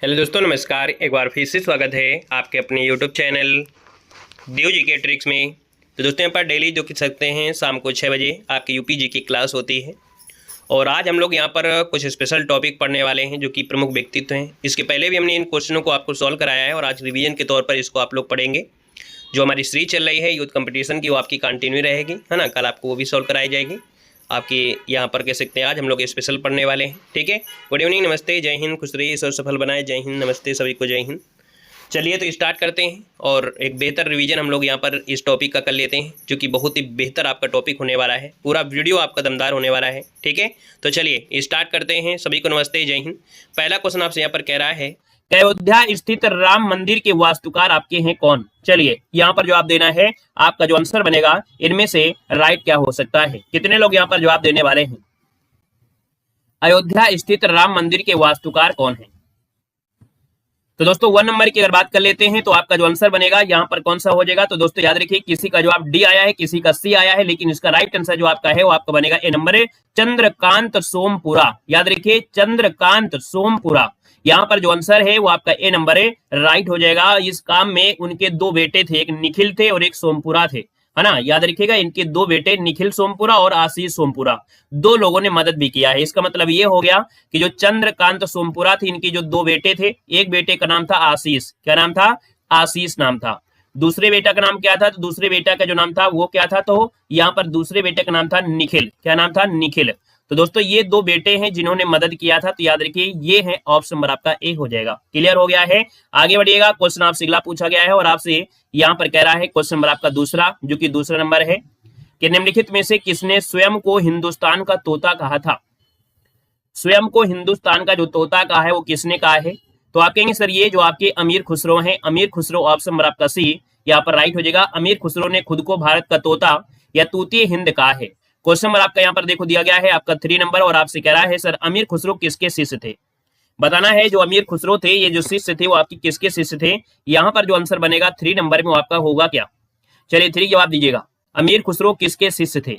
Hello दोस्तों, नमस्कार। एक बार फिर से स्वागत है आपके अपने यूट्यूब चैनल देव जी के ट्रिक्स में। तो दोस्तों, यहाँ पर डेली जो कि सकते हैं शाम को 6 बजे आपकी यूपी जी की क्लास होती है। और आज हम लोग यहाँ पर कुछ स्पेशल टॉपिक पढ़ने वाले हैं जो कि प्रमुख व्यक्तित्व हैं। इसके पहले भी हमने इन क्वेश्चनों को आपको सॉल्व कराया है और आज रिवीजन के तौर पर इसको आप लोग पढ़ेंगे। जो हमारी सीरीज चल रही है यूथ कंपटीशन की, वो आपकी कंटिन्यू रहेगी, है ना। कल आपको वो भी सॉल्व कराई जाएगी। आपकी यहाँ पर कह सकते हैं आज हम लोग स्पेशल पढ़ने वाले हैं, ठीक है। गुड इवनिंग, नमस्ते, जय हिंद, खुश रहिए, ईश्वर सफल बनाए, जय हिंद, नमस्ते सभी को, जय हिंद। चलिए तो स्टार्ट करते हैं और एक बेहतर रिवीजन हम लोग यहाँ पर इस टॉपिक का कर लेते हैं जो कि बहुत ही बेहतर आपका टॉपिक होने वाला है। पूरा वीडियो आपका दमदार होने वाला है, ठीक है। तो चलिए स्टार्ट करते हैं। सभी को नमस्ते, जय हिंद। पहला क्वेश्चन आपसे यहाँ पर कह रहा है, अयोध्या स्थित राम मंदिर के वास्तुकार आपके हैं कौन। चलिए यहाँ पर जवाब देना है। आपका जो आंसर बनेगा इनमें से राइट क्या हो सकता है। कितने लोग यहाँ पर जवाब देने वाले हैं? अयोध्या स्थित राम मंदिर के वास्तुकार कौन है? तो दोस्तों 1 नंबर की अगर बात कर लेते हैं तो आपका जो आंसर बनेगा यहाँ पर कौन सा हो जाएगा। तो दोस्तों याद रखिए, किसी का जवाब डी आया है, किसी का सी आया है, लेकिन इसका राइट आंसर जो आपका है वो आपका बनेगा ए नंबर है, चंद्रकांत सोमपुरा। याद रखिए, चंद्रकांत सोमपुरा। यहाँ पर जो आंसर है वो आपका ए नंबर है, राइट हो जाएगा। इस काम में उनके 2 बेटे थे, एक निखिल थे और एक सोमपुरा थे, है ना। याद रखिएगा, इनके 2 बेटे निखिल सोमपुरा और आशीष सोमपुरा, 2 लोगों ने मदद भी किया है। इसका मतलब ये हो गया कि जो चंद्रकांत सोमपुरा थे, इनके जो 2 बेटे थे, एक बेटे का नाम था आशीष। क्या नाम था? आशीष नाम था। दूसरे बेटा का नाम क्या था? तो दूसरे बेटा का जो नाम था वो क्या था? तो यहाँ पर दूसरे बेटे का नाम था निखिल। क्या नाम था? निखिल। तो दोस्तों ये 2 बेटे हैं जिन्होंने मदद किया था। तो याद रखिए ये है ऑप्शन नंबर आपका ए हो जाएगा। क्लियर हो गया है? आगे बढ़िएगा। क्वेश्चन आपसे अगला पूछा गया है और आपसे यहाँ पर कह रहा है क्वेश्चन नंबर आपका दूसरा, जो कि दूसरा नंबर है कि निम्नलिखित में से किसने स्वयं को हिंदुस्तान का तोता कहा था। स्वयं को हिंदुस्तान का जो तोता कहा है वो किसने कहा है? तो आप कहेंगे सर ये जो आपके अमीर खुसरो हैं, अमीर खुसरो, ऑप्शन नंबर आपका सी यहाँ पर राइट हो जाएगा। अमीर खुसरो ने खुद को भारत का तोता या तूतीय हिंद कहा है। क्वेश्चन नंबर आपका यहाँ पर देखो दिया गया है आपका 3 नंबर और आपसे कह रहा है सर अमीर खुसरो किसके शिष्य थे। बताना है जो अमीर खुसरो थे, ये जो शिष्य थे वो आपकी किसके शिष्य थे। यहाँ पर जो आंसर बनेगा 3 नंबर में वो आपका होगा क्या? चलिए 3 जवाब दीजिएगा। अमीर खुसरो किसके शिष्य थे?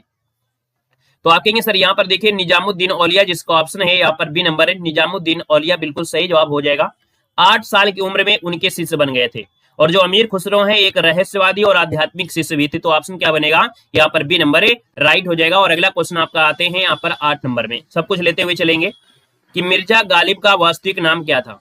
तो आप कहेंगे सर यहाँ पर देखिए निजामुद्दीन औलिया, जिसका ऑप्शन है यहाँ पर बी नंबर है, निजामुद्दीन औलिया बिल्कुल सही जवाब हो जाएगा। 8 साल की उम्र में उनके शिष्य बन गए थे। और जो अमीर खुसरो हैं एक रहस्यवादी और आध्यात्मिक शिष्य भी थे। तो ऑप्शन क्या बनेगा यहाँ पर बी नंबर है, राइट हो जाएगा। और अगला क्वेश्चन आपका आते हैं यहाँ पर 8 नंबर में, सब कुछ लेते हुए चलेंगे कि मिर्जा गालिब का वास्तविक नाम क्या था।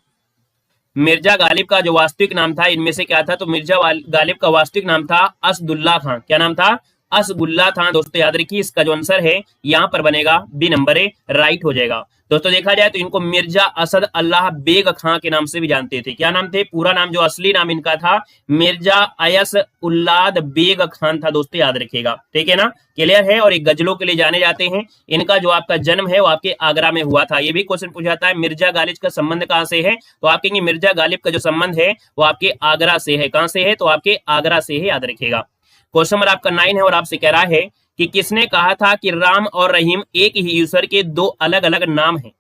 मिर्जा गालिब का जो वास्तविक नाम था इनमें से क्या था? तो मिर्जा गालिब का वास्तविक नाम था असदुल्ला खां। क्या नाम था? असगुल्ला था। दोस्तों याद रखिए इसका जो आंसर है यहाँ पर बनेगा बी नंबर है, राइट हो जाएगा। दोस्तों देखा जाए तो इनको मिर्जा असद अल्लाह बेग खां के नाम से भी जानते थे। क्या नाम थे? पूरा नाम जो असली नाम इनका था मिर्जा अयस उल्लाद बेग खान था। दोस्तों याद रखिएगा, ठीक है ना। क्लियर है? और एक गजलों के लिए जाने जाते हैं। इनका जो आपका जन्म है वो आपके आगरा में हुआ था। ये भी क्वेश्चन पूछा जाता है मिर्जा गालिब का संबंध कहाँ से है। तो आप कहेंगे मिर्जा गालिब का जो संबंध है वो आपके आगरा से है। कहां से है? तो आपके आगरा से है, याद रखिएगा। क्वेश्चन नंबर आपका 9 है और आपसे कह रहा है कि किसने कहा था कि राम और रहीम एक ही ईश्वर के 2 अलग अलग नाम हैं।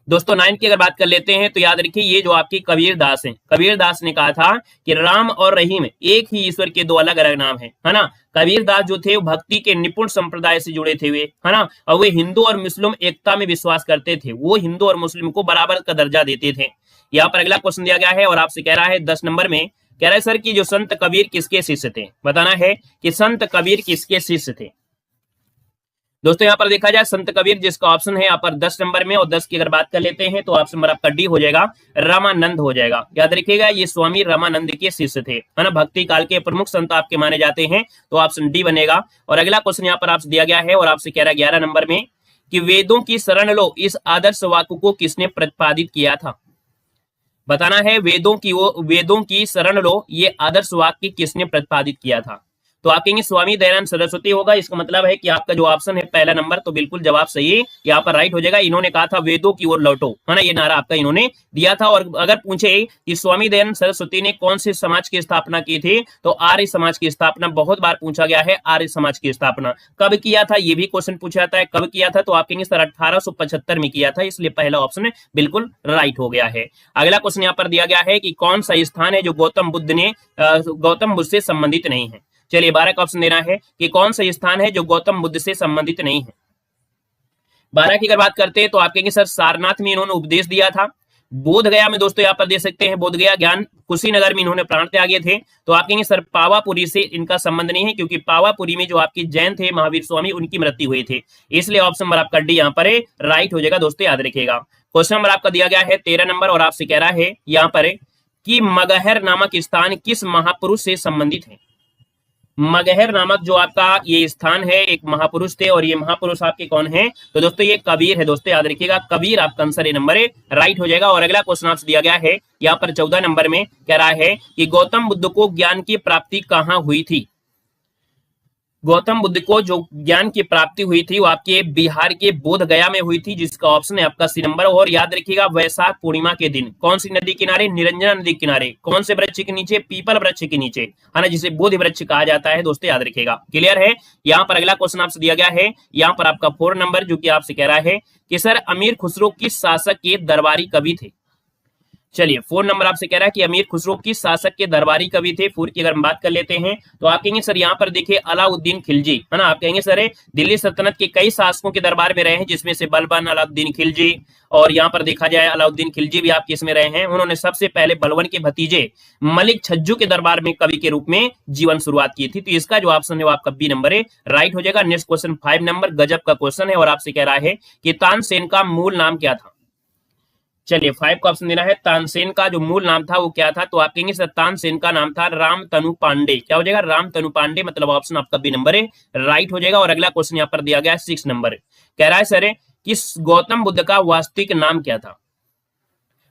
दोस्तों 9 की अगर बात कर लेते हैं तो याद रखिए ये जो आपकी कबीर दास हैं, कबीर दास ने कहा था कि राम और रहीम एक ही ईश्वर के 2 अलग अलग नाम हैं, है ना। कबीर दास जो थे वो भक्ति के निपुण संप्रदाय से जुड़े थे वे, है ना। और वे हिंदू और मुस्लिम एकता में विश्वास करते थे। वो हिंदू और मुस्लिम को बराबर का दर्जा देते थे। यहाँ पर अगला क्वेश्चन दिया गया है और आपसे कह रहा है 10 नंबर में, कह रहा है सर कि जो संत कबीर किसके शिष्य थे। बताना है कि संत कबीर किसके शिष्य थे। दोस्तों यहाँ पर देखा जाए संत कबीर जिसका ऑप्शन है यहाँ पर 10 नंबर में, और 10 की अगर बात कर लेते हैं तो ऑप्शन नंबर आपका डी हो जाएगा, रामानंद हो जाएगा। याद रखिएगा ये स्वामी रामानंद के शिष्य थे, है ना। भक्ति काल के प्रमुख संत आपके माने जाते हैं। तो ऑप्शन डी बनेगा। और अगला क्वेश्चन यहाँ पर आपसे दिया गया है और आपसे कह रहा है 11 नंबर में कि वेदों की शरण लो इस आदर्श वाक्य को किसने प्रतिपादित किया था। बताना है वेदों की शरण लो ये आदर्श वाक्य किसने प्रतिपादित किया था। तो आप कहेंगे स्वामी दयानंद सरस्वती होगा। इसका मतलब है कि आपका जो ऑप्शन है पहला नंबर तो बिल्कुल जवाब सही यहाँ पर राइट हो जाएगा। इन्होंने कहा था वेदों की ओर लौटो, है ना, ये नारा आपका इन्होंने दिया था। और अगर पूछे कि स्वामी दयानंद सरस्वती ने कौन से समाज की स्थापना की थी, तो आर्य समाज की स्थापना बहुत बार पूछा गया है। आर्य समाज की स्थापना कब किया था ये भी क्वेश्चन पूछा जाता है, कब किया था। तो आप कहेंगे सर 1875 में किया था, इसलिए पहला ऑप्शन बिल्कुल राइट हो गया है। अगला क्वेश्चन यहाँ पर दिया गया है कि कौन सा स्थान है जो गौतम बुद्ध से संबंधित नहीं है। चलिए 12 का ऑप्शन देना है कि कौन सा स्थान है जो गौतम बुद्ध से संबंधित नहीं है। 12 की अगर बात करते हैं तो आप कहेंगे सर सारनाथ में इन्होंने उपदेश दिया था, बोध गया में दोस्तों यहाँ पर दे सकते हैं बोध गया ज्ञान कुशीनगर में इन्होंने प्राण त्यागे थे। तो आप कहेंगे सर पावापुरी से इनका संबंध नहीं है, क्योंकि पावापुरी में जो आपके जैन थे महावीर स्वामी उनकी मृत्यु हुई थी, इसलिए ऑप्शन नंबर आपका डी यहाँ पर राइट हो जाएगा दोस्तों, याद रखिएगा। क्वेश्चन नंबर आपका दिया गया है 13 नंबर और आपसे कह रहा है यहाँ पर कि मगहर नामक स्थान किस महापुरुष से संबंधित है। मगहर नामक जो आपका ये स्थान है एक महापुरुष थे, और ये महापुरुष आपके कौन है, तो दोस्तों ये कबीर है दोस्तों, याद रखिएगा कबीर आपका आंसर ए नंबर राइट हो जाएगा। और अगला क्वेश्चन आपसे दिया गया है यहाँ पर 14 नंबर में कह रहा है कि गौतम बुद्ध को ज्ञान की प्राप्ति कहाँ हुई थी। गौतम बुद्ध को जो ज्ञान की प्राप्ति हुई थी वो आपके बिहार के बोध गया में हुई थी, जिसका ऑप्शन है आपका सी नंबर। और याद रखिएगा वैशाख पूर्णिमा के दिन कौन सी नदी किनारे, निरंजना नदी किनारे, कौन से वृक्ष के नीचे, पीपल वृक्ष के नीचे, है ना, जिसे बोधि वृक्ष कहा जाता है दोस्तों, याद रखिएगा। क्लियर है। यहाँ पर अगला क्वेश्चन आपसे दिया गया है यहाँ पर आपका 4 नंबर, जो कि आपसे कह रहा है कि सर अमीर खुसरो किस शासक के दरबारी कवि थे। चलिए 4 नंबर आपसे कह रहा है कि अमीर खुसरो किस शासक के दरबारी कवि थे। 4 की अगर हम बात कर लेते हैं तो आप कहेंगे सर यहाँ पर देखिए अलाउद्दीन खिलजी, है ना। आप कहेंगे सर दिल्ली सल्तनत के कई शासकों के दरबार में रहे हैं, जिसमें से बलबन, अलाउद्दीन खिलजी, और यहाँ पर देखा जाए अलाउद्दीन खिलजी भी आपके इसमें रहे हैं। उन्होंने सबसे पहले बलबन के भतीजे मलिक छज्जू के दरबार में कवि के रूप में जीवन शुरुआत की थी। तो इसका जो ऑप्शन है वो आपका बी नंबर है राइट हो जाएगा। नेक्स्ट क्वेश्चन 5 नंबर गजब का क्वेश्चन है और आपसे कह रहा है कि तानसेन का मूल नाम क्या था। चलिए 5 का ऑप्शन देना है, तानसेन का जो मूल नाम था वो क्या था। तो आप कहेंगे सर तानसेन का नाम था राम तनु पांडे। क्या हो जाएगा, राम तनु पांडे, मतलब ऑप्शन आपका बी नंबर है राइट हो जाएगा। और अगला क्वेश्चन यहाँ पर दिया गया है 6 नंबर, कह रहा है सर कि गौतम बुद्ध का वास्तविक नाम क्या था।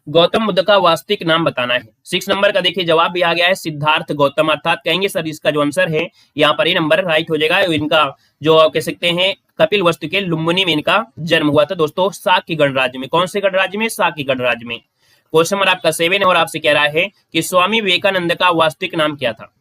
गौतम बुद्ध का वास्तविक नाम बताना है। 6 नंबर का देखिए जवाब भी आ गया है सिद्धार्थ गौतम, अर्थात कहेंगे सर इसका जो आंसर है यहाँ पर ये नंबर राइट हो जाएगा। इनका जो कह सकते हैं कपिल वस्तु के लुम्बिनी में इनका जन्म हुआ था दोस्तों, साक्य गणराज्य में। कौन से गणराज्य में, साक्य गणराज्य में। क्वेश्चन नंबर आपका 7 है और आपसे कह रहा है कि स्वामी विवेकानंद का वास्तविक नाम क्या था।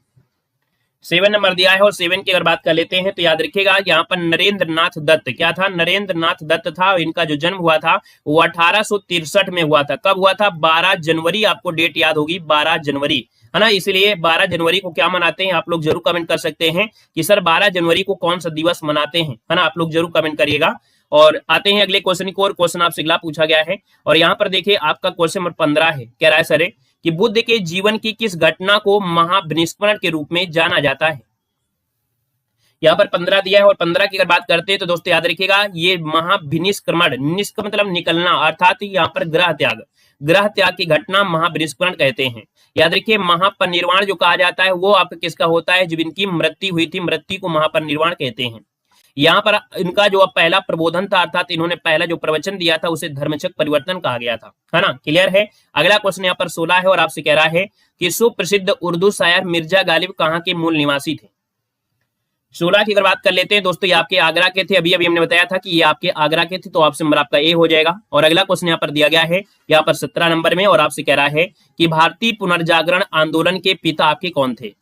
7 नंबर दिया है और 7 की अगर बात कर लेते हैं तो याद रखिएगा यहाँ पर नरेंद्र नाथ दत्त, क्या था, नरेंद्र नाथ दत्त था। इनका जो जन्म हुआ था वो 1863 में हुआ था। कब हुआ था, 12 जनवरी, आपको डेट याद होगी 12 जनवरी, है ना। इसलिए 12 जनवरी को क्या मनाते हैं आप लोग जरूर कमेंट कर सकते हैं कि सर 12 जनवरी को कौन सा दिवस मनाते हैं, है ना, आप लोग जरूर कमेंट करिएगा। और आते हैं अगले क्वेश्चन को, और क्वेश्चन आपसे अगला पूछा गया है और यहाँ पर देखिए आपका क्वेश्चन नंबर 15 है, कह रहा है सर कि बुद्ध के जीवन की किस घटना को महाविनिष्करण के रूप में जाना जाता है। यहाँ पर 15 दिया है और 15 की अगर बात करते हैं तो दोस्तों याद रखिएगा ये महाविनिष्क्रमण, निष्क मतलब निकलना, अर्थात यहाँ पर ग्रह त्याग, ग्रह त्याग की घटना महाविनिष्करण कहते हैं। याद रखिए महापरिनिर्वाण जो कहा जाता है वो आपका किसका होता है, जब इनकी मृत्यु हुई थी, मृत्यु को महापरिनिर्वाण कहते हैं। यहाँ पर इनका जो पहला प्रबोधन था, अर्थात इन्होंने पहला जो प्रवचन दिया था उसे धर्मचक्र परिवर्तन कहा गया था, है ना। क्लियर है। अगला क्वेश्चन यहाँ पर 16 है और आपसे कह रहा है कि सुप्रसिद्ध उर्दू शायर मिर्जा गालिब कहाँ के मूल निवासी थे। 16 की अगर बात कर लेते हैं दोस्तों ये आपके आगरा के थे, अभी हमने बताया था कि ये आपके आगरा के थे, तो ऑप्शन नंबर आपका ए हो जाएगा। और अगला क्वेश्चन यहाँ पर दिया गया है यहाँ पर 17 नंबर में और आपसे कह रहा है कि भारतीय पुनर्जागरण आंदोलन के पिता आपके कौन थे।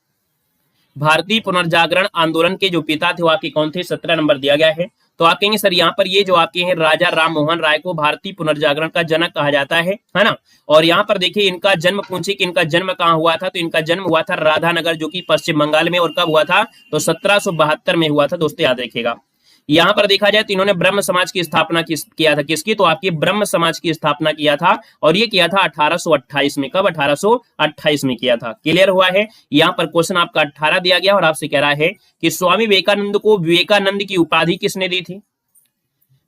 भारतीय पुनर्जागरण आंदोलन के जो पिता थे वो आपके कौन थे, 17 नंबर दिया गया है। तो आप कहेंगे सर यहाँ पर ये जो आपके हैं राजा राम मोहन राय को भारतीय पुनर्जागरण का जनक कहा जाता है ना। और यहाँ पर देखिए इनका जन्म, पूछे कि इनका जन्म कहाँ हुआ था, तो इनका जन्म हुआ था राधानगर जो कि पश्चिम बंगाल में। और कब हुआ था, तो 1772 में हुआ था दोस्तों, याद रखिएगा। यहाँ पर देखा जाए तो इन्होंने ब्रह्म समाज की स्थापना किया था, किसकी, तो आपकी ब्रह्म समाज की स्थापना किया था और ये किया था 1828 में। कब, 1828 में किया था। क्लियर हुआ है। यहाँ पर क्वेश्चन आपका 18 दिया गया और आपसे कह रहा है कि स्वामी विवेकानंद को विवेकानंद की उपाधि किसने दी थी।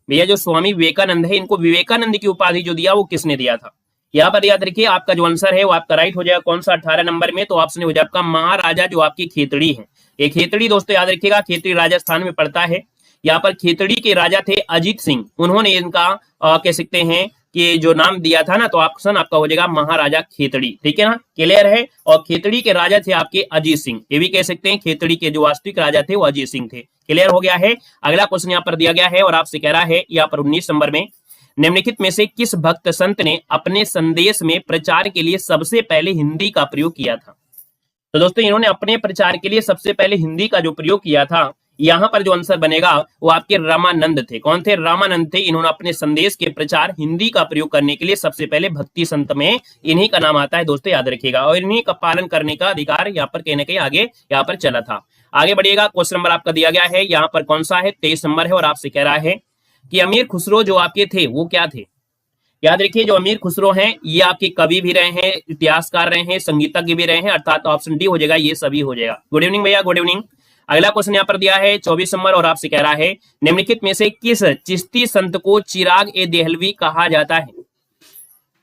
भैया जो स्वामी विवेकानंद है इनको विवेकानंद की उपाधि जो दिया वो किसने दिया था। यहाँ पर याद रखिए आपका जो आंसर है वो आपका राइट हो जाएगा। कौन सा, 18 नंबर में, तो ऑप्शन हो जाएगा आपका महाराजा जो आपकी खेतड़ी है। ये खेतड़ी दोस्तों याद रखिएगा, खेतड़ी राजस्थान में पड़ता है। यहाँ पर खेतड़ी के राजा थे अजीत सिंह, उन्होंने इनका कह सकते हैं कि जो नाम दिया था ना, तो ऑप्शन आपका हो जाएगा महाराजा खेतड़ी, ठीक है ना। क्लियर है। और खेतड़ी के राजा थे आपके अजीत सिंह, ये भी कह सकते हैं खेतड़ी के जो वास्तविक राजा थे वो अजीत सिंह थे। क्लियर हो गया है। अगला क्वेश्चन यहाँ पर दिया गया है और आपसे कह रहा है यहाँ पर 19 नंबर में, निम्नलिखित में से किस भक्त संत ने अपने संदेश में प्रचार के लिए सबसे पहले हिंदी का प्रयोग किया था। तो दोस्तों इन्होंने अपने प्रचार के लिए सबसे पहले हिंदी का जो प्रयोग किया था, यहाँ पर जो आंसर बनेगा वो आपके रामानंद थे। कौन थे, रामानंद थे। इन्होंने अपने संदेश के प्रचार हिंदी का प्रयोग करने के लिए सबसे पहले भक्ति संत में इन्हीं का नाम आता है दोस्तों, याद रखिएगा। और इन्हीं का पालन करने का अधिकार यहाँ पर कहीं ना कहीं आगे यहाँ पर चला था। आगे बढ़िएगा। क्वेश्चन नंबर आपका दिया गया है यहाँ पर कौन सा है, 23 नंबर है और आपसे कह रहा है कि अमीर खुसरो जो आपके थे वो क्या थे। याद रखिए जो अमीर खुसरो हैं ये आपके कवि भी रहे हैं, इतिहासकार रहे हैं, संगीतज्ञ भी रहे हैं, अर्थात ऑप्शन डी हो जाएगा, ये सभी हो जाएगा। गुड इवनिंग भैया, गुड इवनिंग। अगला क्वेश्चन यहाँ पर दिया है 24 नंबर और आपसे कह रहा है निम्नलिखित में से किस चिश्ती संत को चिराग ए देहलवी कहा जाता है।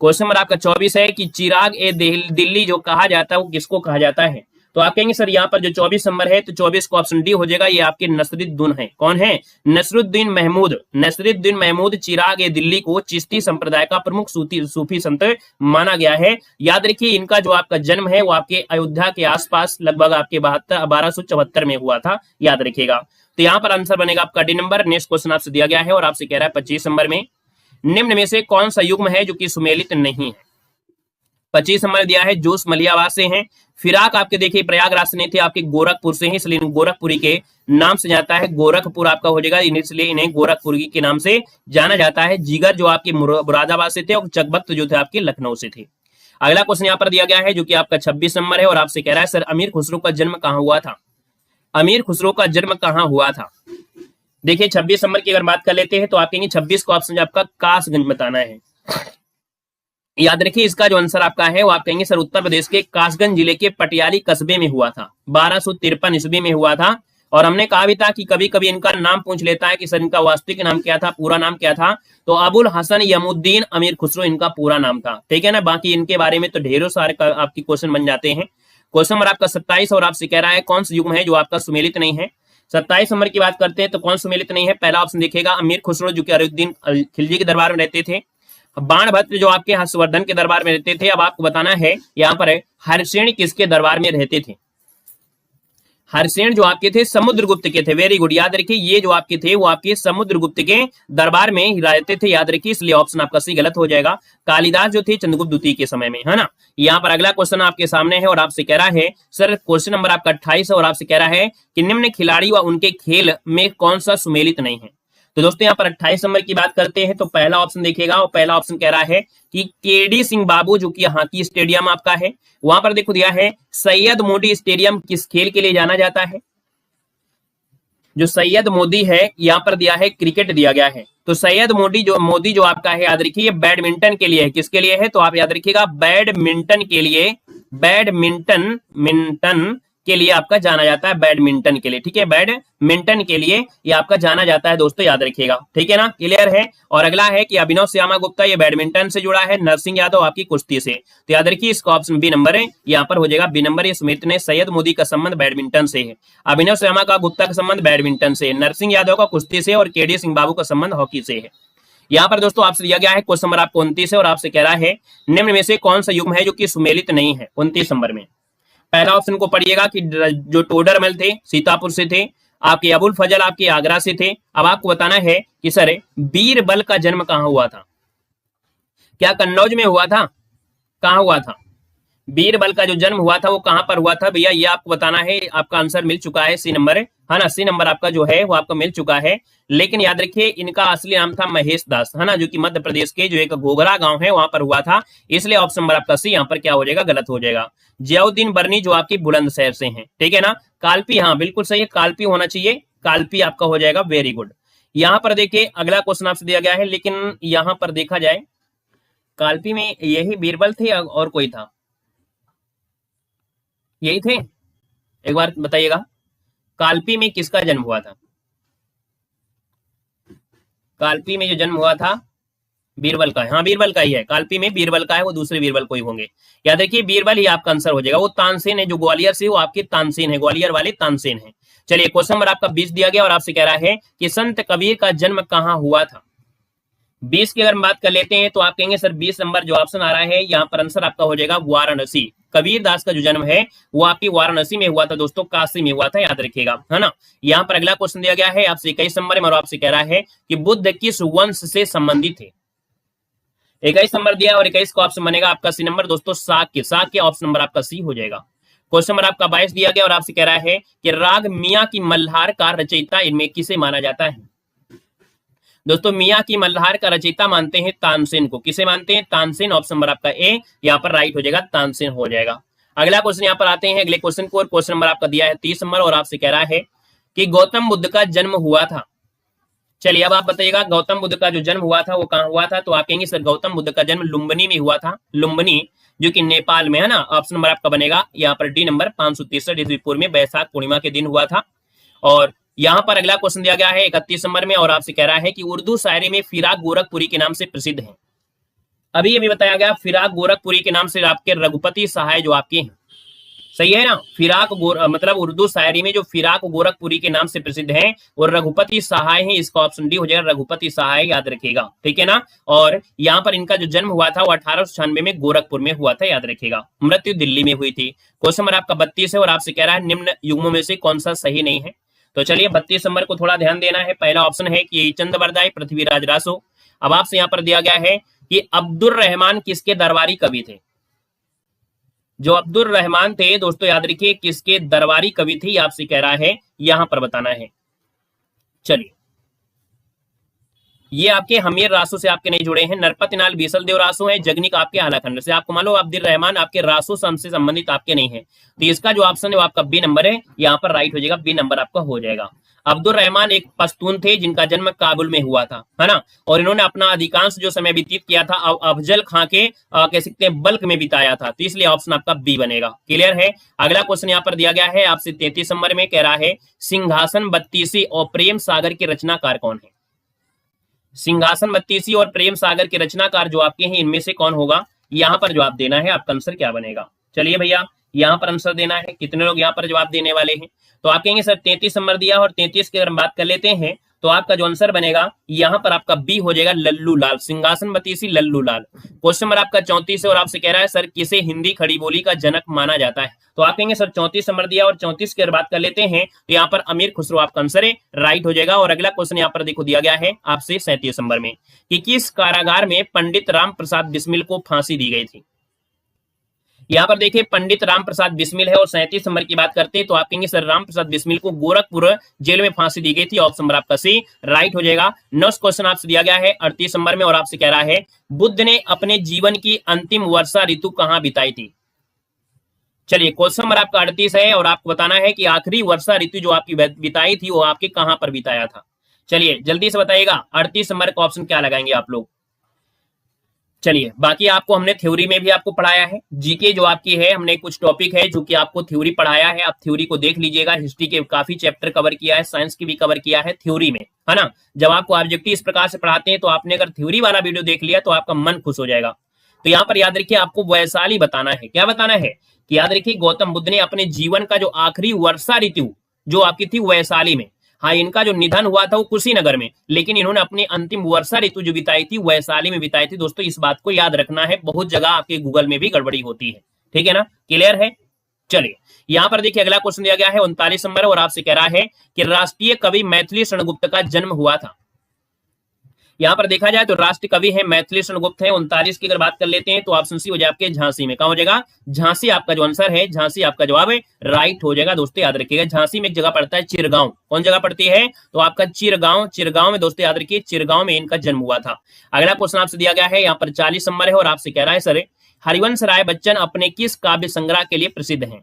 क्वेश्चन नंबर आपका 24 है कि चिराग ए दिल्ली जो कहा जाता है वो किसको कहा जाता है। तो आप कहेंगे सर यहाँ पर जो 24 नंबर है तो 24 को ऑप्शन डी हो जाएगा, ये आपके नसरुद्दीन है। कौन है? नसरुद्दीन महमूद। नसरुद्दीन महमूद चिराग ए दिल्ली को चिश्ती संप्रदाय का प्रमुख सूफी संत माना गया है। याद रखिए इनका जो आपका जन्म है वो आपके अयोध्या के आसपास लगभग आपके 1274 में हुआ था, याद रखिएगा। तो यहाँ पर आंसर बनेगा आपका डी नंबर। नेक्स्ट क्वेश्चन आपसे दिया गया है और आपसे कह रहा है 25 नंबर में निम्न में से कौन सा युग्म है जो कि सुमेलित नहीं है। 25 नंबर दिया है जोश मलियावाद से हैं। फिराक आपके देखिए प्रयागराज से नहीं थे, आपके गोरखपुर से ही, इसलिए गोरखपुरी के नाम से जाता है। गोरखपुर आपका हो जाएगा, इसलिए इन्हें गोरखपुरी के नाम से जाना जाता है। जिगर जो आपके मुरादाबाद से थे और चकबख्त जो थे आपके लखनऊ से थे। अगला क्वेश्चन यहाँ पर दिया गया है जो कि आपका 26 नंबर है और आपसे कह रहा है सर अमीर खुसरो का जन्म कहाँ हुआ था। अमीर खुसरो का जन्म कहाँ हुआ था। देखिए 26 नंबर की अगर बात कर लेते हैं तो आप कहेंगे 26 को ऑप्शन आपका कासगंज बताना है। याद रखिए इसका जो आंसर आपका है वो आप कहेंगे सर उत्तर प्रदेश के कासगंज जिले के पटियाली कस्बे में हुआ था, 1253 ईस्वी में हुआ था। और हमने कहा भी था कि कभी कभी इनका नाम पूछ लेता है कि सर इनका वास्तविक नाम क्या था, पूरा नाम क्या था। तो अबुल हसन यमुद्दीन अमीर खुसरो इनका पूरा नाम था, ठीक है ना। बाकी इनके बारे में तो ढेरों सारे आपकी क्वेश्चन बन जाते हैं। क्वेश्चन नंबर आपका 27 और आपसे कह रहा है कौन सा युग्म है जो आपका सुमेलित नहीं है। 27 नंबर की बात करते हैं तो कौन सुमेलित नहीं है। पहला ऑप्शन देखिएगा अमीर खुसरो जो कि अलाउद्दीन खिलजी के दरबार में रहते थे। बाणभद्र जो आपके हर्षवर्धन के दरबार में रहते थे। अब आपको बताना है यहाँ पर हर्षेण किसके दरबार में रहते थे। हर्षेण जो आपके थे समुद्रगुप्त के थे। वेरी गुड, याद रखिए ये जो आपके थे वो आपके समुद्रगुप्त के दरबार में रहते थे, याद रखिए, इसलिए ऑप्शन आपका सी गलत हो जाएगा। कालिदास जो थे चंद्रगुप्त द्वितीय के समय में, है ना। यहाँ पर अगला क्वेश्चन आपके सामने है और आपसे कह रहा है सर क्वेश्चन नंबर आपका 28 है और आपसे कह रहा है कि निम्न खिलाड़ी व उनके खेल में कौन सा सुमेलित नहीं है। तो दोस्तों यहाँ पर 28 नंबर की बात करते हैं तो पहला ऑप्शन देखिएगा और पहला ऑप्शन कह रहा है कि केडी सिंह बाबू जो कि हॉकी स्टेडियम आपका है, वहां पर देखो दिया है सैयद मोदी स्टेडियम किस खेल के लिए जाना जाता है। जो सैयद मोदी है यहाँ पर दिया है क्रिकेट दिया गया है। तो सैयद मोदी जो आपका है याद रखिए बैडमिंटन के लिए है। किसके लिए है तो आप याद रखिएगा बैडमिंटन के लिए, बैडमिंटन के लिए आपका जाना जाता है, बैडमिंटन के लिए, ठीक है। बैडमिंटन के लिए ये आपका जाना जाता है दोस्तों, याद रखिएगा, ठीक है ना, क्लियर है। और अगला है कि अभिनव श्यामा गुप्ता ये बैडमिंटन से जुड़ा है, नरसिंह यादव आपकी कुश्ती से। तो याद रखिए इसका ऑप्शन बी नंबर है, यहाँ पर हो जाएगा बी नंबर। ये सुमित ने सैयद मोदी का संबंध बैडमिंटन से है, अभिनव श्यामा का गुप्ता का संबंध बैडमिंटन से, नरसिंह यादव का कुश्ती से और केडी सिंह बाबू का संबंध हॉकी से है। यहाँ पर दोस्तों आपसे दिया गया है क्वेश्चन नंबर आपको 29 है और आपसे कह रहा है निम्न में से कौन सा युग्म है जो कि सुमेलित नहीं है। 29 नंबर में पहला ऑप्शन को पढ़िएगा कि जो टोडरमल थे सीतापुर से थे, आपके अबुल फजल आपके आगरा से थे। अब आपको बताना है कि सर बीरबल का जन्म कहाँ हुआ था। क्या कन्नौज में हुआ था, कहाँ हुआ था बीरबल का जो जन्म हुआ था वो कहां पर हुआ था भैया, ये आपको बताना है। आपका आंसर मिल चुका है, सी नंबर है ना, सी नंबर आपका जो है वो आपका मिल चुका है। लेकिन याद रखिए इनका असली नाम था महेश दास, है ना, जो कि मध्य प्रदेश के जो एक घोघरा गांव है वहां पर हुआ था, इसलिए ऑप्शन नंबर आपका सी यहाँ पर क्या हो जाएगा, गलत हो जाएगा। जियाउद्दीन बर्नी जो आपकी बुलंदशहर से हैं, ठीक है ना। कालपी, हाँ बिल्कुल सही है, कालपी होना चाहिए, कालपी आपका हो जाएगा, वेरी गुड। यहाँ पर देखिए अगला क्वेश्चन आपसे दिया गया है, लेकिन यहाँ पर देखा जाए कालपी में यही बीरबल थे और कोई था, यही थे, एक बार बताइएगा कालपी में किसका जन्म हुआ था। कालपी में जो जन्म हुआ था बीरबल का है, हाँ बीरबल का ही है, कालपी में बीरबल का है, वो दूसरे बीरबल कोई होंगे। याद रखिए बीरबल ही आपका आंसर हो जाएगा। वो तानसेन है जो ग्वालियर से, वो आपके तानसेन है, ग्वालियर वाले तानसेन है। चलिए क्वेश्चन नंबर आपका 20 दिया गया और आपसे कह रहा है कि संत कबीर का जन्म कहाँ हुआ था। 20 की अगर बात कर लेते हैं तो आप कहेंगे सर 20 नंबर जो ऑप्शन आ रहा है यहाँ पर आंसर आपका हो जाएगा वाराणसी। कबीर दास का जो जन्म है वो आपकी वाराणसी में हुआ था दोस्तों, काशी में हुआ था, याद रखिएगा, है ना। यहाँ पर अगला क्वेश्चन दिया गया है आपसे 21 नंबर में और आपसे कह रहा है कि बुद्ध किस वंश से संबंधित थे। 21 नंबर दिया और 21 का ऑप्शन बनेगा आपका सी नंबर दोस्तों, साग के ऑप्शन नंबर आपका सी हो जाएगा। क्वेश्चन नंबर आपका 22 दिया गया और आपसे कह रहा है कि राग मियाँ की मल्हार का रचयिता इनमें किसे माना जाता है। दोस्तों मियाँ की मल्हार का रचयिता मानते हैं तानसेन को। किसे मानते हैं, तानसेन, ऑप्शन नंबर आपका ए यहाँ पर राइट हो जाएगा, तानसेन हो जाएगा। अगला क्वेश्चन यहाँ पर आते हैं अगले क्वेश्चन को, और क्वेश्चन नंबर आपका दिया है 30 नंबर और आपसे कह रहा है कि गौतम बुद्ध का जन्म हुआ था। चलिए अब आप बताइएगा गौतम बुद्ध का जो जन्म हुआ था वो कहाँ हुआ था। तो आप कहेंगे सर गौतम बुद्ध का जन्म लुम्बिनी में हुआ था, लुम्बिनी जो कि नेपाल में है ना। ऑप्शन नंबर आपका बनेगा यहाँ पर डी नंबर 563 ईस्वी पूर्व में बैसाख पूर्णिमा के दिन हुआ था। और यहाँ पर अगला क्वेश्चन दिया गया है 31 नंबर में और आपसे कह रहा है कि उर्दू शायरी में फिराक गोरखपुरी के नाम से प्रसिद्ध है। अभी बताया गया फिराक गोरखपुरी के नाम से आपके रघुपति सहाय जो आपके हैं, सही है ना। मतलब उर्दू शायरी में जो फिराक गोरखपुरी के नाम से प्रसिद्ध है वो रघुपति सहाय है। इसका ऑप्शन डी हो जाएगा, रघुपति सहाय, याद रखिएगा, ठीक है ना। और यहाँ पर इनका जो जन्म हुआ था वो 1896 में गोरखपुर में हुआ था, याद रखिएगा। मृत्यु दिल्ली में हुई थी। क्वेश्चन नंबर आपका 32 है और आपसे कह रहा है निम्न युग्मों में से कौन सा सही नहीं है। तो चलिए 32 नंबर को थोड़ा ध्यान देना है। पहला ऑप्शन है कि चंद्रबरदाई पृथ्वीराज रासो। अब आपसे यहाँ पर दिया गया है कि अब्दुल रहमान किसके दरबारी कवि थे। जो अब्दुल रहमान थे दोस्तों याद रखिए किसके दरबारी कवि थे, आपसे कह रहा है यहां पर बताना है। चलिए ये आपके हमीर रासो से आपके नहीं जुड़े हैं, नरपति नाल बीसल देव रासो है, जगनिक आपके आलाखंड से। आपको मालूम अब्दुल रहमान आपके रासो से संबंधित आपके नहीं है। तो इसका जो ऑप्शन है वो आपका बी नंबर है, यहाँ पर राइट हो जाएगा, बी नंबर आपका हो जाएगा। अब्दुल रहमान एक पश्तून थे जिनका जन्म काबुल में हुआ था, है ना। और इन्होंने अपना अधिकांश जो समय व्यतीत किया था अफजल खां के कह सकते हैं बल्क में बिताया था। तो इसलिए ऑप्शन आपका बी बनेगा। क्लियर है। अगला क्वेश्चन यहाँ पर दिया गया है आपसे 33 नंबर में, कह रहा है सिंहासन बत्तीसी और प्रेम सागर के रचनाकार कौन है। सिंहासन बत्तीसी और प्रेम सागर के रचनाकार जो आपके हैं इनमें से कौन होगा, यहाँ पर जवाब देना है। आपका आंसर क्या बनेगा। चलिए भैया यहाँ पर आंसर देना है। कितने लोग यहाँ पर जवाब देने वाले हैं। तो आप कहेंगे सर 33 नंबर दिया और 33 की अगर हम बात कर लेते हैं तो आपका जो आंसर बनेगा यहाँ पर आपका बी हो जाएगा, लल्लू लाल। सिंहासन बत्तीसी लल्लू लाल। क्वेश्चन नंबर आपका 34 है और आपसे कह रहा है सर किसे हिंदी खड़ी बोली का जनक माना जाता है। तो आप कहेंगे सर 34 नंबर दिया और 34 की अगर बात कर लेते हैं तो यहाँ पर अमीर खुसरो आपका आंसर है, राइट हो जाएगा। और अगला क्वेश्चन यहाँ पर देखो दिया गया है आपसे 37 नंबर में कि किस कारागार में पंडित राम प्रसाद बिस्मिल को फांसी दी गई थी। यहाँ पर देखिए पंडित राम प्रसाद बिस्मिल है और 37 नंबर की बात करते हैं तो आप कहेंगे सर राम प्रसाद बिस्मिल को गोरखपुर जेल में फांसी दी गई थी। ऑप्शन नंबर आपका सी राइट हो जाएगा। नेक्स्ट क्वेश्चन आपसे दिया गया है 38 नंबर में और आपसे कह रहा है बुद्ध ने अपने जीवन की अंतिम वर्षा ऋतु कहाँ बिताई थी। चलिए क्वेश्चन नंबर आपका 38 है और आपको बताना है कि आखिरी वर्षा ऋतु जो आपकी बिताई थी वो आपके कहां पर बिताया था। चलिए जल्दी से बताइएगा 38 नंबर का ऑप्शन क्या लगाएंगे आप लोग। चलिए बाकी आपको हमने थ्योरी में भी आपको पढ़ाया है, जीके जो आपकी है हमने कुछ टॉपिक है जो कि आपको थ्योरी पढ़ाया है, आप थ्योरी को देख लीजिएगा। हिस्ट्री के काफी चैप्टर कवर किया है, साइंस की भी कवर किया है थ्योरी में, है ना। जब आपको ऑब्जेक्टिव इस प्रकार से पढ़ाते हैं तो आपने अगर थ्योरी वाला वीडियो देख लिया तो आपका मन खुश हो जाएगा। तो यहाँ पर याद रखिए आपको वैशाली बताना है। क्या बताना है कि याद रखिए गौतम बुद्ध ने अपने जीवन का जो आखिरी वर्षा ऋतु जो आपकी थी वैशाली में, हाँ इनका जो निधन हुआ था वो कुशीनगर में, लेकिन इन्होंने अपनी अंतिम वर्षा ऋतु जो बिताई थी वैशाली में बिताई थी। दोस्तों इस बात को याद रखना है, बहुत जगह आपके गूगल में भी गड़बड़ी होती है, ठीक है ना। क्लियर है। चलिए यहाँ पर देखिए अगला क्वेश्चन दिया गया है 39 नंबर और आपसे कह रहा है कि राष्ट्रीय कवि मैथिली शरणगुप्त का जन्म हुआ था। यहाँ पर देखा जाए तो राष्ट्र कवि है मैथिली शरणगुप्त है। 39 की अगर बात कर लेते हैं तो ऑप्शन सी हो जाए आपके झांसी में। कहाँ हो जाएगा, झांसी आपका जो आंसर है, झांसी आपका जवाब है, राइट हो जाएगा। दोस्तों याद रखिएगा झांसी में एक जगह पड़ता है चिरगांव। कौन जगह पड़ती है तो आपका चिरगांव, चिरगांव में दोस्तों याद रखिए चिरगांव में इनका जन्म हुआ था। अगला क्वेश्चन आपसे दिया गया है यहाँ पर 40 नंबर है और आपसे कह रहा है सर हरिवंश राय बच्चन अपने किस काव्य संग्रह के लिए प्रसिद्ध हैं।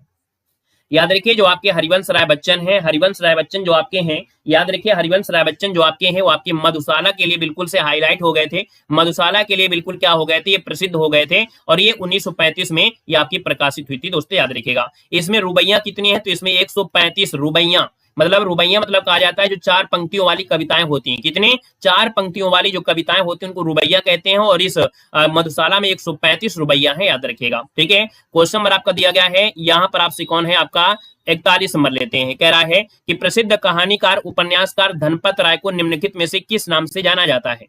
याद रखिए जो आपके हरिवंश राय बच्चन हैं, हरिवंश राय बच्चन जो आपके हैं, याद रखिए हरिवंश राय बच्चन जो आपके हैं वो आपके मधुशाला के लिए बिल्कुल से हाईलाइट हो गए थे। मधुशाला के लिए बिल्कुल क्या हो गए थे, ये प्रसिद्ध हो गए थे और ये 1935 में ये आपकी प्रकाशित हुई थी। दोस्तों याद रखिएगा इसमें रुबैया कितनी है तो इसमें 135 रुबैया, मतलब रुबैया मतलब कहा जाता है जो 4 पंक्तियों वाली कविताएं होती हैं। कितने 4 पंक्तियों वाली जो कविताएं होती हैं उनको रुबैया कहते हैं और इस मधुशाला में 135 रुबैया है, याद रखिएगा, ठीक है। क्वेश्चन नंबर आपका दिया गया है यहाँ पर आपसे कौन है आपका 41 नंबर लेते हैं। कह रहा है कि प्रसिद्ध कहानीकार उपन्यासकार धनपत राय को निम्नलिखित में से किस नाम से जाना जाता है।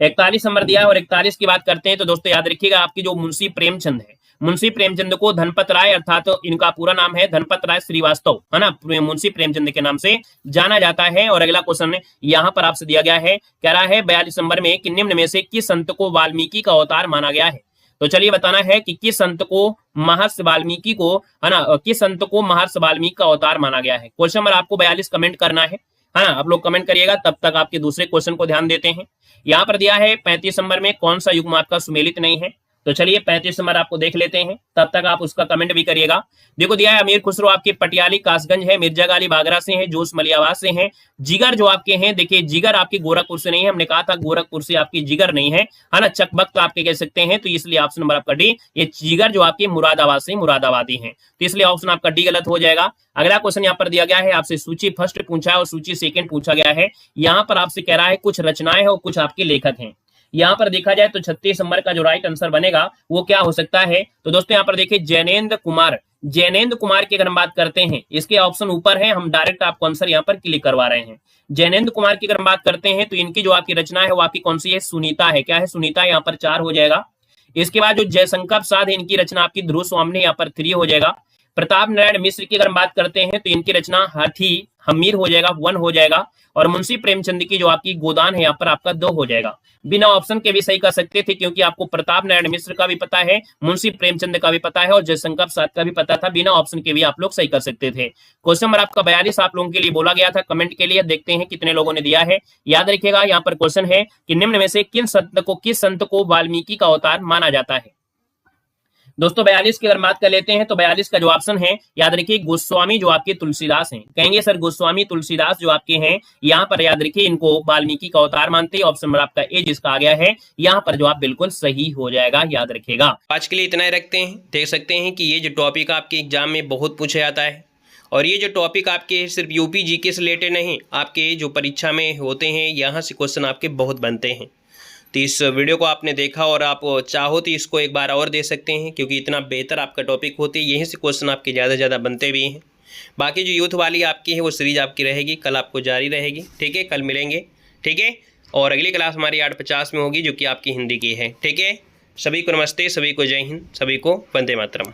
41 नंबर दिया और 41 की बात करते हैं तो दोस्तों याद रखिएगा आपकी जो मुंशी प्रेमचंद है, मुंशी प्रेमचंद को धनपत राय अर्थात तो इनका पूरा नाम है धनपत राय श्रीवास्तव, है ना, मुंशी प्रेमचंद के नाम से जाना जाता है। और अगला क्वेश्चन यहाँ पर आपसे दिया गया है, कह रहा है 42 नंबर में कि निम्न में से किस संत को वाल्मीकि का अवतार माना गया है। तो चलिए बताना है कि किस संत को महर्षि वाल्मीकि को, है ना, किस संत को महर्षि वाल्मीकि का अवतार माना गया है। क्वेश्चन नंबर आपको 42 कमेंट करना है ना, आप लोग कमेंट करिएगा, तब तक आपके दूसरे क्वेश्चन को ध्यान देते हैं। यहाँ पर दिया है 35 नंबर में कौन सा युग्म आपका सुमेलित नहीं है। तो चलिए 35 नंबर आपको देख लेते हैं, तब तक आप उसका कमेंट भी करिएगा। देखो दिया है अमीर खुसरो आपके पटियाली कासगंज है, मिर्जा गाली बागरा से हैं, जोश मलियावाद से हैं। जिगर जो आपके हैं, देखिए जिगर आपके गोरखपुर से नहीं है, हमने कहा था गोरखपुर से आपकी जिगर नहीं है ना, चकबक तो आपके कह सकते हैं, तो इसलिए ऑप्शन नंबर आपका डी, ये जिगर जो आपके मुरादाबाद से मुरादाबादी है, तो इसलिए ऑप्शन आपका डी गलत हो जाएगा। अगला क्वेश्चन यहाँ पर दिया गया है, आपसे सूची फर्स्ट पूछा है और सूची सेकंड पूछा गया है। यहाँ पर आपसे कह रहा है कुछ रचनाएं हैं और कुछ आपके लेखक हैं। यहाँ पर देखा जाए तो 36 नंबर का जो राइट आंसर बनेगा वो क्या हो सकता है, तो दोस्तों यहाँ पर देखिए जैनेन्द्र कुमार, जैनेन्द्र कुमार की अगर हम बात करते हैं, इसके ऑप्शन ऊपर है, हम डायरेक्ट आपको आंसर यहाँ पर क्लिक करवा रहे हैं। जैनेन्द्र कुमार की अगर हम बात करते हैं तो इनकी जो आपकी रचना है वो आपकी कौन सी है, सुनीता है। क्या है, सुनीता, यहाँ पर 4 हो जाएगा। इसके बाद जो जयशंकर प्रसाद है, इनकी रचना आपकी ध्रुव स्वामी, यहाँ पर 3 हो जाएगा। प्रताप नारायण मिश्र की अगर हम बात करते हैं तो इनकी रचना हाथी हमीर हो जाएगा, 1 हो जाएगा। और मुंशी प्रेमचंद की जो आपकी गोदान है, यहाँ पर आपका 2 हो जाएगा। बिना ऑप्शन के भी सही कर सकते थे, क्योंकि आपको प्रताप नारायण मिश्र का भी पता है, मुंशी प्रेमचंद का भी पता है और जयशंकर प्रसाद का भी पता था, बिना ऑप्शन के भी आप लोग सही कर सकते थे। क्वेश्चन नंबर आपका 42 आप लोगों के लिए बोला गया था कमेंट के लिए, देखते हैं कितने लोगों ने दिया है। याद रखिएगा यहाँ पर क्वेश्चन है कि निम्न में से किस संत को वाल्मीकि का अवतार माना जाता है। दोस्तों 42 की अगर बात कर लेते हैं तो 42 का जो ऑप्शन है, याद रखिए गोस्वामी जो आपके तुलसीदास हैं। कहेंगे सर गोस्वामी तुलसीदास जो आपके हैं, यहाँ पर याद रखिए इनको वाल्मीकि का अवतार मानते हैं। ऑप्शन नंबर आपका ए जिसका आ गया है, यहाँ पर जो आप बिल्कुल सही हो जाएगा, याद रखिएगा। आज के लिए इतना ही रखते हैं। देख सकते हैं कि ये जो टॉपिक आपके एग्जाम में बहुत पूछा जाता है, और ये जो टॉपिक आपके सिर्फ यूपी जीके से रिलेटेड नहीं, आपके जो परीक्षा में होते हैं यहाँ से क्वेश्चन आपके बहुत बनते हैं। तो इस वीडियो को आपने देखा और आप चाहो तो इसको एक बार और दे सकते हैं, क्योंकि इतना बेहतर आपका टॉपिक होते हैं, यहीं से क्वेश्चन आपके ज़्यादा से ज़्यादा बनते भी हैं। बाकी जो यूथ वाली आपकी है वो सीरीज आपकी रहेगी, कल आपको जारी रहेगी। ठीक है, कल मिलेंगे। ठीक है, और अगली क्लास हमारी 8:50 में होगी, जो कि आपकी हिंदी की है। ठीक है, सभी को नमस्ते, सभी को जय हिंद, सभी को वंदे मातरम।